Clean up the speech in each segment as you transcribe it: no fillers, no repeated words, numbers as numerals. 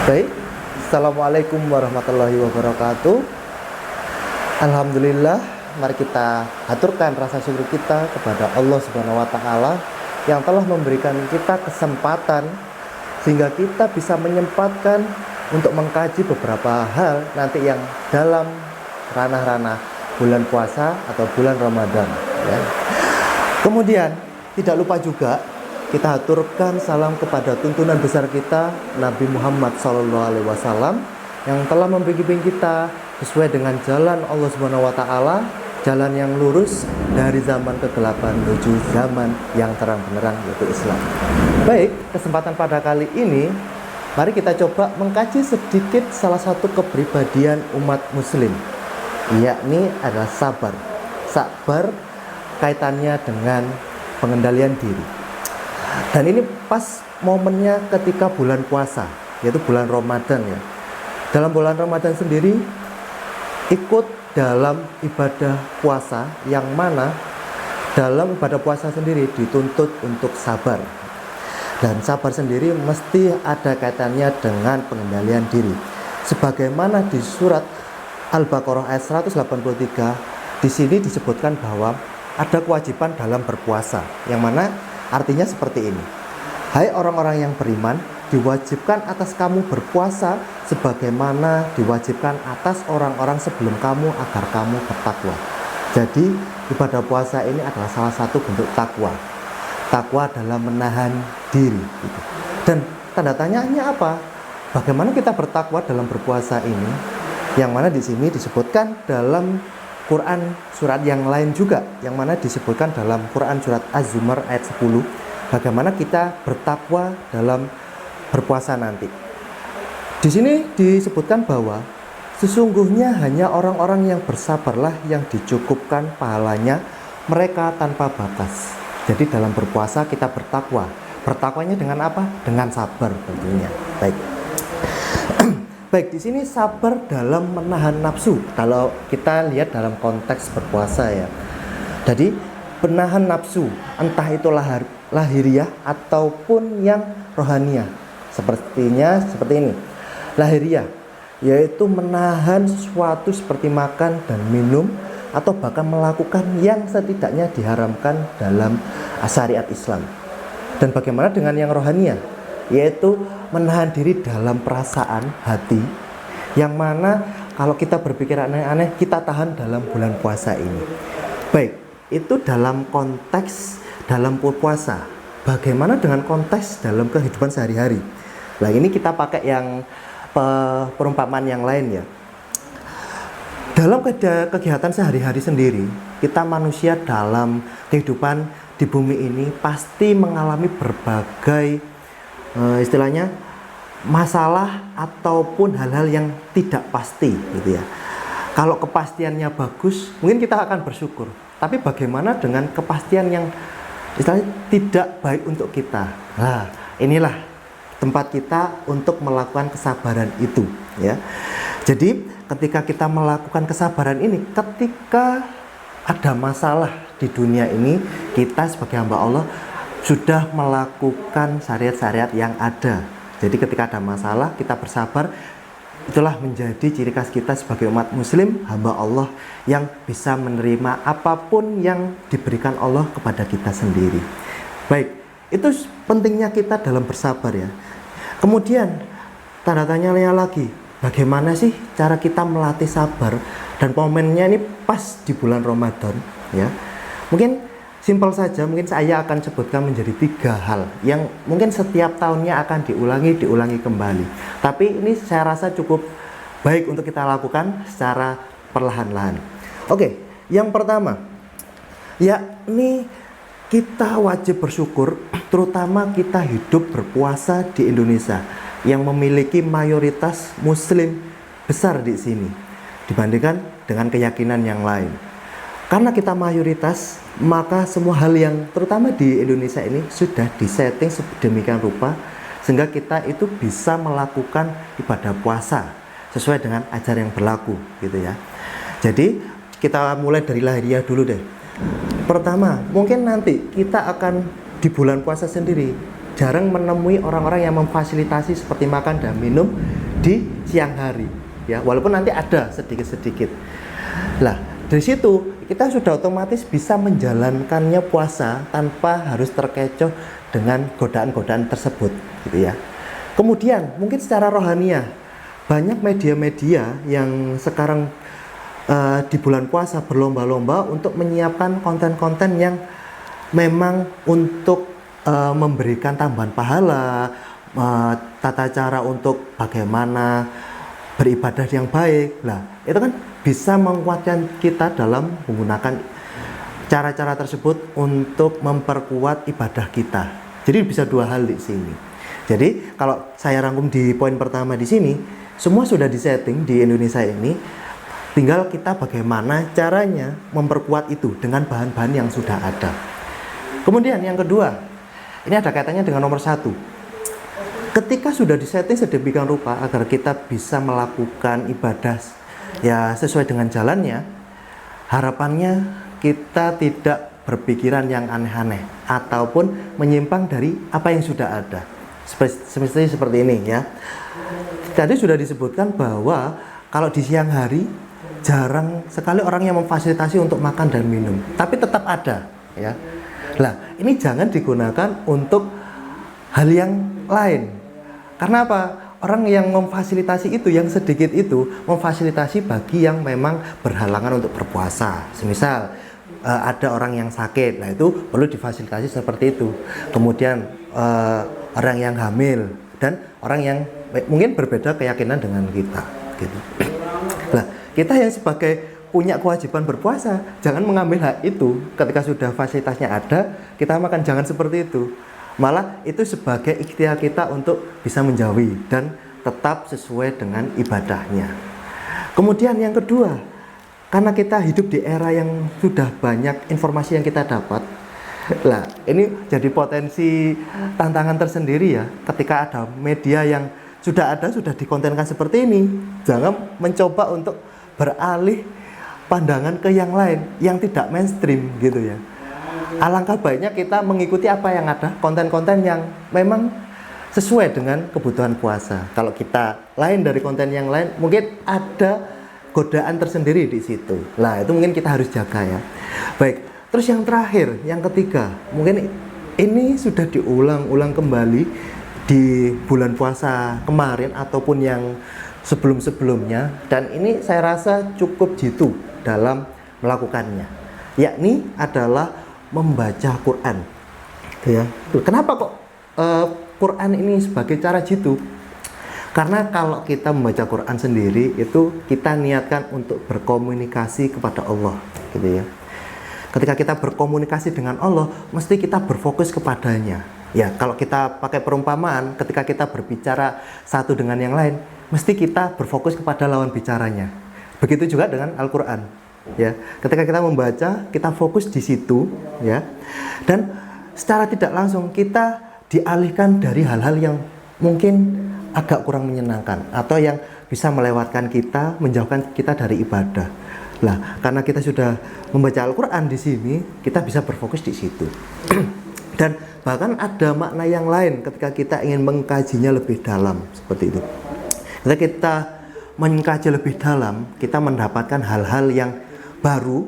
Baik, Assalamualaikum warahmatullahi wabarakatuh. Alhamdulillah, mari kita haturkan rasa syukur kita kepada Allah Subhanahu wa Ta'ala yang telah memberikan kita kesempatan sehingga kita bisa menyempatkan untuk mengkaji beberapa hal nanti yang dalam ranah-ranah bulan puasa atau bulan Ramadan, ya. Kemudian tidak lupa juga kita haturkan salam kepada tuntunan besar kita Nabi Muhammad SAW yang telah membimbing kita sesuai dengan jalan Allah Subhanahu wa Ta'ala, jalan yang lurus dari zaman kegelapan menuju zaman yang terang benderang, yaitu Islam. Baik, kesempatan pada kali ini mari kita coba mengkaji sedikit salah satu kepribadian umat muslim, yakni adalah sabar. Sabar kaitannya dengan pengendalian diri. Dan ini pas momennya ketika bulan puasa, yaitu bulan Ramadan, ya. Dalam bulan Ramadan sendiri ikut dalam ibadah puasa, yang mana dalam ibadah puasa sendiri dituntut untuk sabar. Dan sabar sendiri mesti ada kaitannya dengan pengendalian diri. Sebagaimana di surat Al-Baqarah ayat 183, di sini disebutkan bahwa ada kewajiban dalam berpuasa, yang mana artinya seperti ini: hai orang-orang yang beriman, diwajibkan atas kamu berpuasa sebagaimana diwajibkan atas orang-orang sebelum kamu agar kamu bertakwa. Jadi ibadah puasa ini adalah salah satu bentuk takwa. Takwa dalam menahan diri, gitu. Dan tanda tanyaannya apa? Bagaimana kita bertakwa dalam berpuasa ini? Yang mana di sini disebutkan dalam Quran surat yang lain juga, yang mana disebutkan dalam Quran surat Az-Zumar ayat 10, bagaimana kita bertakwa dalam berpuasa nanti. Di sini disebutkan bahwa sesungguhnya hanya orang-orang yang bersabarlah yang dicukupkan pahalanya mereka tanpa batas. Jadi dalam berpuasa kita bertakwa. Bertakwanya dengan apa? Dengan sabar tentunya. Baik. Baik, di sini sabar dalam menahan nafsu. Kalau kita lihat dalam konteks berpuasa, ya. Jadi menahan nafsu, entah itu lahiriah ataupun yang rohaniah. Sepertinya seperti ini. Lahiriah yaitu menahan sesuatu seperti makan dan minum, atau bahkan melakukan yang setidaknya diharamkan dalam syariat Islam. Dan bagaimana dengan yang rohaniah? Yaitu menahan diri dalam perasaan hati, yang mana kalau kita berpikir aneh-aneh kita tahan dalam bulan puasa ini. Baik, itu dalam konteks dalam puasa. Bagaimana dengan konteks dalam kehidupan sehari-hari? Nah, ini kita pakai yang perumpamaan yang lain, ya. Dalam kegiatan sehari-hari sendiri, kita manusia dalam kehidupan di bumi ini pasti mengalami berbagai istilahnya masalah ataupun hal-hal yang tidak pasti, gitu ya. Kalau kepastiannya bagus, mungkin kita akan bersyukur. Tapi bagaimana dengan kepastian yang istilahnya tidak baik untuk kita? Nah, inilah tempat kita untuk melakukan kesabaran itu, ya. Jadi ketika kita melakukan kesabaran ini, ketika ada masalah di dunia ini, kita sebagai hamba Allah sudah melakukan syariat-syariat yang ada. Jadi ketika ada masalah, kita bersabar. Itulah menjadi ciri khas kita sebagai umat muslim, hamba Allah yang bisa menerima apapun yang diberikan Allah kepada kita sendiri. Baik, itu pentingnya kita dalam bersabar, ya. Kemudian tanda tanyanya lagi, bagaimana sih cara kita melatih sabar? Dan momennya ini pas di bulan Ramadan, ya. Mungkin simpel saja, mungkin saya akan sebutkan menjadi 3 hal yang mungkin setiap tahunnya akan diulangi kembali. Tapi ini saya rasa cukup baik untuk kita lakukan secara perlahan-lahan. Oke, yang pertama, yakni kita wajib bersyukur, terutama kita hidup berpuasa di Indonesia yang memiliki mayoritas muslim besar di sini dibandingkan dengan keyakinan yang lain. Karena kita mayoritas, maka semua hal yang terutama di Indonesia ini sudah disetting sedemikian rupa sehingga kita itu bisa melakukan ibadah puasa sesuai dengan ajaran yang berlaku, gitu ya. Jadi kita mulai dari lahiriah dulu deh. Pertama, mungkin nanti kita akan di bulan puasa sendiri jarang menemui orang-orang yang memfasilitasi seperti makan dan minum di siang hari, ya, walaupun nanti ada sedikit-sedikit. Lah, dari situ kita sudah otomatis bisa menjalankannya puasa tanpa harus terkecoh dengan godaan-godaan tersebut, gitu ya. Kemudian mungkin secara rohaniah, banyak media-media yang sekarang di bulan puasa berlomba-lomba untuk menyiapkan konten-konten yang memang untuk memberikan tambahan pahala, tata cara untuk bagaimana beribadah yang baik. Lah, itu kan bisa menguatkan kita dalam menggunakan cara-cara tersebut untuk memperkuat ibadah kita. Jadi bisa dua hal di sini. Jadi kalau saya rangkum di poin pertama di sini, semua sudah disetting di Indonesia ini. Tinggal kita bagaimana caranya memperkuat itu dengan bahan-bahan yang sudah ada. Kemudian yang kedua, ini ada kaitannya dengan nomor 1. Ketika sudah disetting sedemikian rupa agar kita bisa melakukan ibadah ya sesuai dengan jalannya, harapannya kita tidak berpikiran yang aneh-aneh ataupun menyimpang dari apa yang sudah ada. Semestinya seperti ini ya. Tadi sudah disebutkan bahwa kalau di siang hari jarang sekali orang yang memfasilitasi untuk makan dan minum, tapi tetap ada ya. Lah, ini jangan digunakan untuk hal yang lain. Karena apa? Orang yang memfasilitasi itu, yang sedikit itu, memfasilitasi bagi yang memang berhalangan untuk berpuasa. Semisal ada orang yang sakit, nah itu perlu difasilitasi seperti itu. Kemudian orang yang hamil dan orang yang mungkin berbeda keyakinan dengan kita, gitu. Nah, kita yang sebagai punya kewajiban berpuasa, jangan mengambil hak itu ketika sudah fasilitasnya ada, kita makan, jangan seperti itu. Malah itu sebagai ikhtiar kita untuk bisa menjauhi dan tetap sesuai dengan ibadahnya. Kemudian yang kedua, karena kita hidup di era yang sudah banyak informasi yang kita dapat, lah ini jadi potensi tantangan tersendiri ya, ketika ada media yang sudah ada, sudah dikontenkan seperti ini, jangan mencoba untuk beralih pandangan ke yang lain yang tidak mainstream gitu ya. Alangkah baiknya kita mengikuti apa yang ada, konten-konten yang memang sesuai dengan kebutuhan puasa. Kalau kita lain dari konten yang lain, mungkin ada godaan tersendiri di situ. Lah, itu mungkin kita harus jaga ya. Baik, terus yang terakhir, yang ketiga, mungkin ini sudah diulang-ulang kembali di bulan puasa kemarin ataupun yang sebelum-sebelumnya, dan ini saya rasa cukup jitu dalam melakukannya, yakni adalah membaca Quran, ya. Kenapa kok Quran ini sebagai cara jitu? Karena kalau kita membaca Quran sendiri itu kita niatkan untuk berkomunikasi kepada Allah, gitu ya. Ketika kita berkomunikasi dengan Allah, mesti kita berfokus kepadanya. Ya, kalau kita pakai perumpamaan, ketika kita berbicara satu dengan yang lain, mesti kita berfokus kepada lawan bicaranya. Begitu juga dengan Al-Quran, ya. Ketika kita membaca, kita fokus di situ, ya. Dan secara tidak langsung kita dialihkan dari hal-hal yang mungkin agak kurang menyenangkan atau yang bisa melewatkan kita, menjauhkan kita dari ibadah. Lah, karena kita sudah membaca Al-Quran di sini, kita bisa berfokus di situ. Dan bahkan ada makna yang lain ketika kita ingin mengkajinya lebih dalam, seperti itu. Ketika kita mengkaji lebih dalam, kita mendapatkan hal-hal yang baru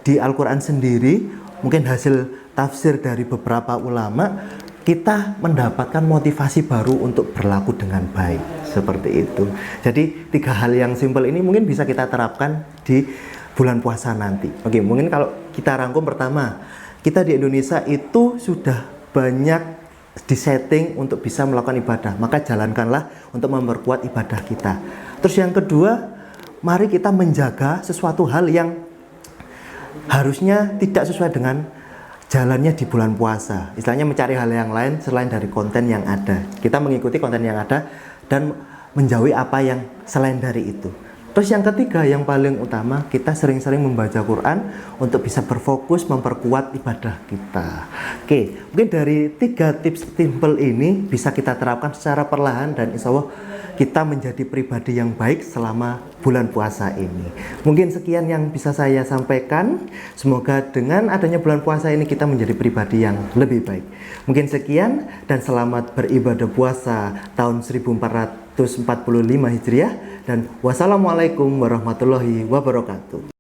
di Al-Quran sendiri, mungkin hasil tafsir dari beberapa ulama, kita mendapatkan motivasi baru untuk berlaku dengan baik, seperti itu. Jadi 3 hal yang simpel ini mungkin bisa kita terapkan di bulan puasa nanti. Oke, mungkin kalau kita rangkum, pertama, kita di Indonesia itu sudah banyak disetting untuk bisa melakukan ibadah, maka jalankanlah untuk memperkuat ibadah kita. Terus yang kedua, mari kita menjaga sesuatu hal yang harusnya tidak sesuai dengan jalannya di bulan puasa. Istilahnya mencari hal yang lain selain dari konten yang ada. Kita mengikuti konten yang ada dan menjauhi apa yang selain dari itu. Terus yang ketiga, yang paling utama, kita sering-sering membaca Quran untuk bisa berfokus memperkuat ibadah kita. Oke, mungkin dari 3 tips simple ini bisa kita terapkan secara perlahan dan insya Allah kita menjadi pribadi yang baik selama bulan puasa ini. Mungkin sekian yang bisa saya sampaikan. Semoga dengan adanya bulan puasa ini kita menjadi pribadi yang lebih baik. Mungkin sekian dan selamat beribadah puasa tahun 1445 Hijriah dan wassalamualaikum warahmatullahi wabarakatuh.